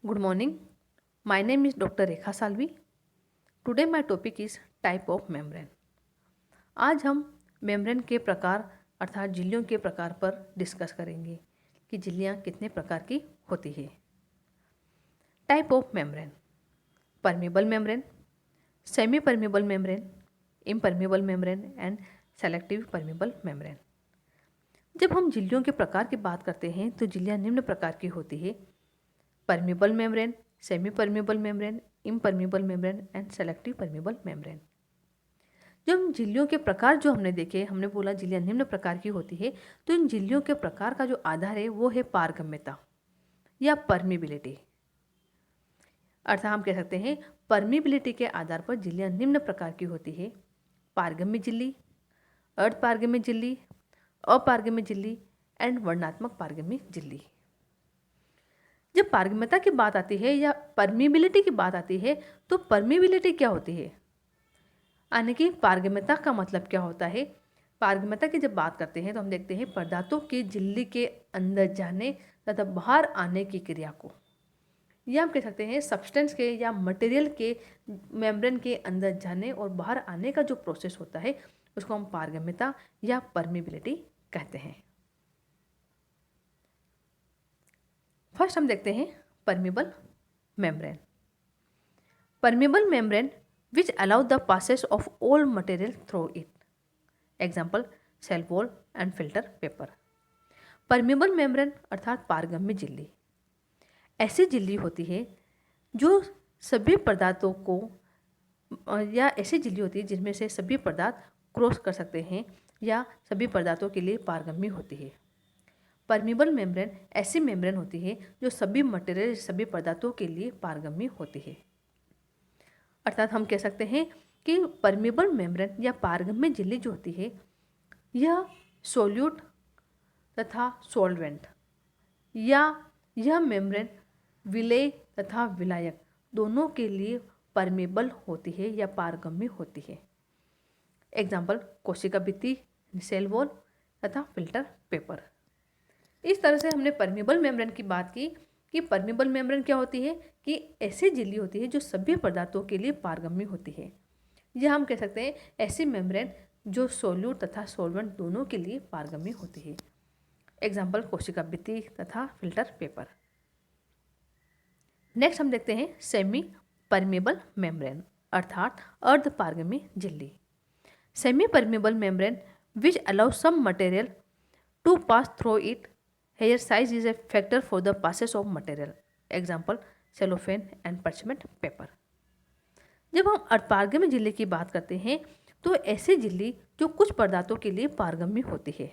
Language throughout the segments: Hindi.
Good morning. My name is Dr. Rekha Salvi. Today my topic is type of membrane. आज हम मेम्ब्रेन के प्रकार अर्थात झिल्लियों के प्रकार पर डिस्कस करेंगे कि झिल्लियाँ कितने प्रकार की होती है। Type of membrane: permeable membrane, semi permeable membrane, impermeable membrane and selective permeable membrane. जब हम झिल्लियों के प्रकार की बात करते हैं तो झिल्लियाँ निम्न प्रकार की होती है: permeable membrane, semi permeable membrane, impermeable membrane and selective permeable membrane. जो हम झिल्लियों के प्रकार जो हमने देखे, हमने बोला झिल्लियाँ निम्न प्रकार की होती है, तो इन झिल्लियों के प्रकार का जो आधार है वो है पारगम्यता या परमिबिलिटी। अर्थात हम कह सकते हैं परमिबिलिटी के आधार पर झिल्लियाँ निम्न प्रकार की होती है: पारगम्य झिल्ली, अर्धपारगम्य झिल्ली, अपारगम्य झिल्ली एंड वर्णात्मक पारगम्य झिल्ली। जब पारगम्यता की बात आती है या परमिबिलिटी की बात आती है तो परमिबिलिटी क्या होती है, यानी कि पारगम्यता का मतलब क्या होता है। पारगम्यता की जब बात करते हैं तो हम देखते हैं पदार्थों के झिल्ली के अंदर जाने तथा बाहर आने की क्रिया को, या हम कह सकते हैं सब्सटेंस के या मटेरियल के मेम्ब्रेन के अंदर जाने और बाहर आने का जो प्रोसेस होता है उसको हम पारगम्यता या परमिबिलिटी कहते हैं। फर्स्ट हम देखते हैं permeable membrane. Permeable membrane which allow the passage of all material through it. Example, cell wall and filter paper. Permeable membrane अर्थात पारगम्य झिल्ली ऐसी झिल्ली होती है जो सभी पदार्थों को या ऐसी झिल्ली होती है जिसमें से सभी पदार्थ क्रॉस कर सकते हैं या सभी पदार्थों के लिए पारगम्य होती है। परमेबल मेम्ब्रेन ऐसी मेम्ब्रेन होती है जो सभी मटेरियल सभी पदार्थों के लिए पारगम्य होती है। अर्थात हम कह सकते हैं कि परमेबल मेम्ब्रेन या पारगम्य झिल्ली जो होती है यह सोल्यूट तथा सॉल्वेंट या यह मेम्ब्रेन विलेय तथा विलायक दोनों के लिए परमेबल होती है या पारगम्य होती है। एग्जाम्पल, कोशिका भित्ति, सेल वॉल तथा फिल्टर पेपर। इस तरह से हमने परमेबल मेम्ब्रेन की बात की कि परमेबल मेम्ब्रेन क्या होती है कि ऐसी झिल्ली होती है जो सभी पदार्थों के लिए पारगम्य होती है, या हम कह सकते हैं ऐसी मेम्ब्रेन जो सोल्यूट तथा सॉल्वेंट दोनों के लिए पारगम्य होती है। एग्जाम्पल, कोशिका भित्ति तथा फिल्टर पेपर। नेक्स्ट हम देखते हैं सेमी परमेबल मेम्ब्रेन अर्थात अर्धपारगम्य झिल्ली। Semi permeable membrane which allow some material to pass through it. Here size is a factor for the passage of material. Example, cellophane and parchment paper. जब हम अर्धपारगम्य झिल्ली की बात करते हैं तो ऐसी झिल्ली जो कुछ पदार्थों के लिए पारगम्य होती है,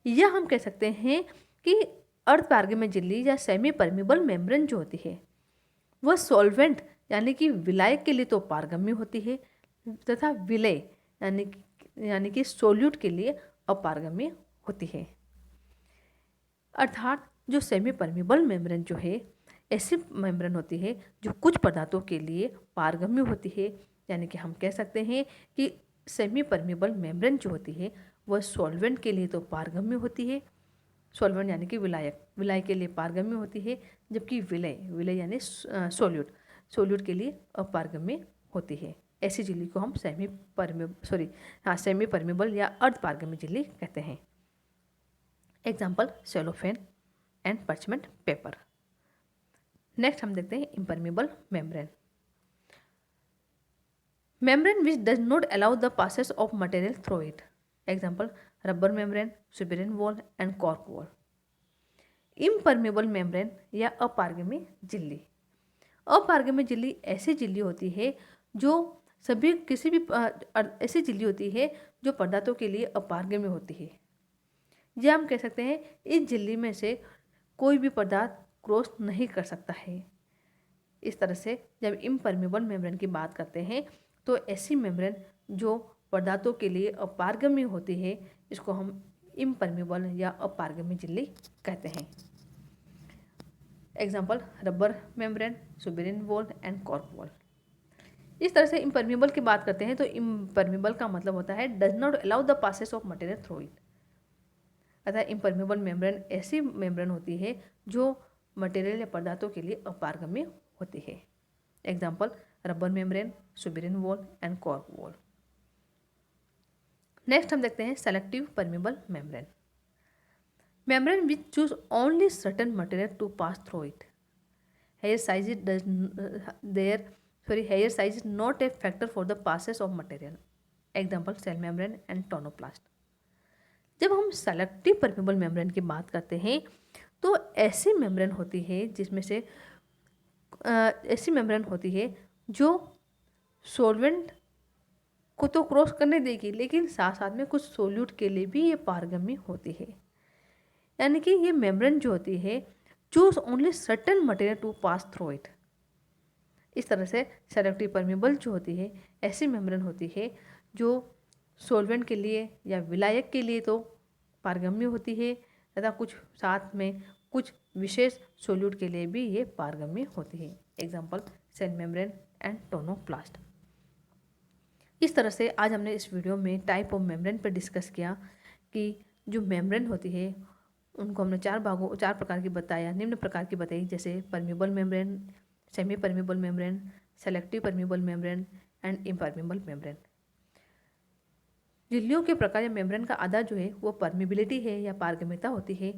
या हम कह सकते हैं कि अर्धपारगम्य झिल्ली या सेमी परमेबल मेम्ब्रेन जो होती है वह सॉल्वेंट यानी कि विलायक के लिए तो पारगम्य होती है तथा विलेय यानी कि सोल्यूट के लिए अपारगम्य होती है। अर्थात जो सेमी परमेबल मेम्ब्रेन जो है ऐसी मेम्ब्रेन होती है जो कुछ पदार्थों के लिए पारगम्य होती है, यानी कि हम कह सकते हैं कि सेमी परमेबल मेम्ब्रेन जो होती है वह सॉल्वेंट के लिए तो पारगम्य होती है, सॉल्वेंट यानी कि विलायक के लिए पारगम्य होती है, जबकि विलेय यानी सोल्यूट के लिए अपारगम्य होती है। ऐसी झिल्ली को हम सेमी परमेबल या अर्धपारगम्य झिल्ली कहते हैं। Example, cellophane and parchment paper. Next हम देखते हैं impermeable membrane. Membrane which does not allow the passes of material through it. Example, rubber membrane, suberin wall and cork wall. Impermeable membrane या अपारगम्य झिल्ली। अपारगम्य झिल्ली ऐसी झिल्ली होती है जो ऐसी झिल्ली होती है जो पदार्थों के लिए अपारगम्य होती है, या हम कह सकते हैं इस झिल्ली में से कोई भी पदार्थ क्रॉस नहीं कर सकता है। इस तरह से जब इम्परमेबल मेम्ब्रेन की बात करते हैं तो ऐसी मेम्ब्रेन जो पदार्थों के लिए अपारगम्य होती है इसको हम इम्परमेबल या अपारगम्य झिल्ली कहते हैं। Example, rubber membrane, suberin wall and cork wall. इस तरह से इम्परमेबल की बात करते हैं तो इम्परमेबल का मतलब होता है does not allow the passes of material through it. अतः इम्परमेबल मेम्ब्रेन ऐसी मेम्ब्रेन होती है जो मटेरियल या पदार्थों के लिए अपारगम्य होती है। Example rubber membrane, suberin wall and cork wall. Next हम देखते हैं selective permeable membrane. Membrane which choose only certain material to pass through it. Hair size is not a factor for the passage of material. Example cell membrane and tonoplast. जब हम सेलेक्टिव परमेबल मेम्ब्रेन की बात करते हैं तो ऐसी मेम्ब्रेन होती है जिसमें से ऐसी मेम्ब्रेन होती है जो सॉल्वेंट को तो क्रॉस करने देगी, लेकिन साथ साथ में कुछ सोल्यूट के लिए भी ये पारगम्य होती है। यानी कि ये मेम्ब्रेन जो होती है choose only certain material to pass through it. इस तरह से सेलेक्टिव परमेबल जो होती है ऐसी मेम्ब्रेन होती है जो सॉल्वेंट के लिए या विलायक के लिए तो पारगम्य होती है तथा कुछ साथ में कुछ विशेष सोल्यूट के लिए भी ये पारगम्य होती है। Example cell membrane and tonoplast. इस तरह से आज हमने इस वीडियो में टाइप ऑफ मेम्ब्रेन पर डिस्कस किया कि जो मेम्ब्रेन होती है उनको हमने चार प्रकार की बताया, निम्न प्रकार की बताई, जैसे permeable membrane, semi permeable membrane, selective permeable membrane and impermeable membrane. झिल्लियों के प्रकार या मेम्ब्रेन का आधार जो है वो परमेबिलिटी है या पारगम्यता होती है।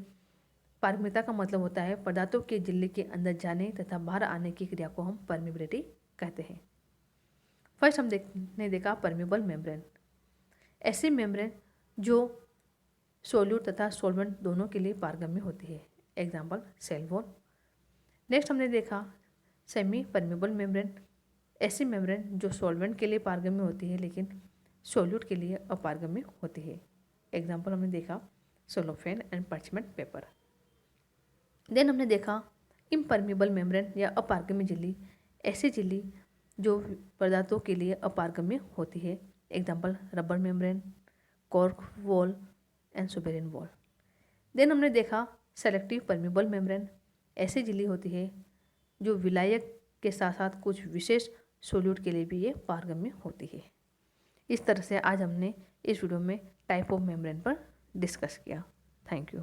पारगम्यता का मतलब होता है पदार्थों के झिल्ली के अंदर जाने तथा बाहर आने की क्रिया को हम परमेबिलिटी कहते हैं। फर्स्ट हमने देखा परमेबल मेम्ब्रेन। ऐसी मेम्ब्रेन जो सोल्यूट तथा सॉल्वेंट दोनों के लिए पारगम्य होती है। Example cell wall. नेक्स्ट हमने देखा सेमी परमेबल मेम्ब्रेन। ऐसी मेम्ब्रेन जो सॉल्वेंट के लिए पारगम्य होती है लेकिन सोल्यूट के लिए अपारगम्य होती है। एग्जाम्पल हमने देखा cellophane and parchment paper. Then हमने देखा इम्परमेबल मेम्ब्रेन या अपारगम्य झिल्ली। ऐसी झिल्ली जो पदार्थों के लिए अपारगम्य होती है। Example rubber membrane, cork wall and suberin wall. Then हमने देखा सेलेक्टिव परमेबल मेम्ब्रेन। ऐसी झिल्ली होती है जो विलायक के साथ साथ कुछ विशेष सोल्यूट के लिए भी ये पारगम्य होती है। इस तरह से आज हमने इस वीडियो में टाइप ऑफ मेम्ब्रेन पर डिस्कस किया। Thank you.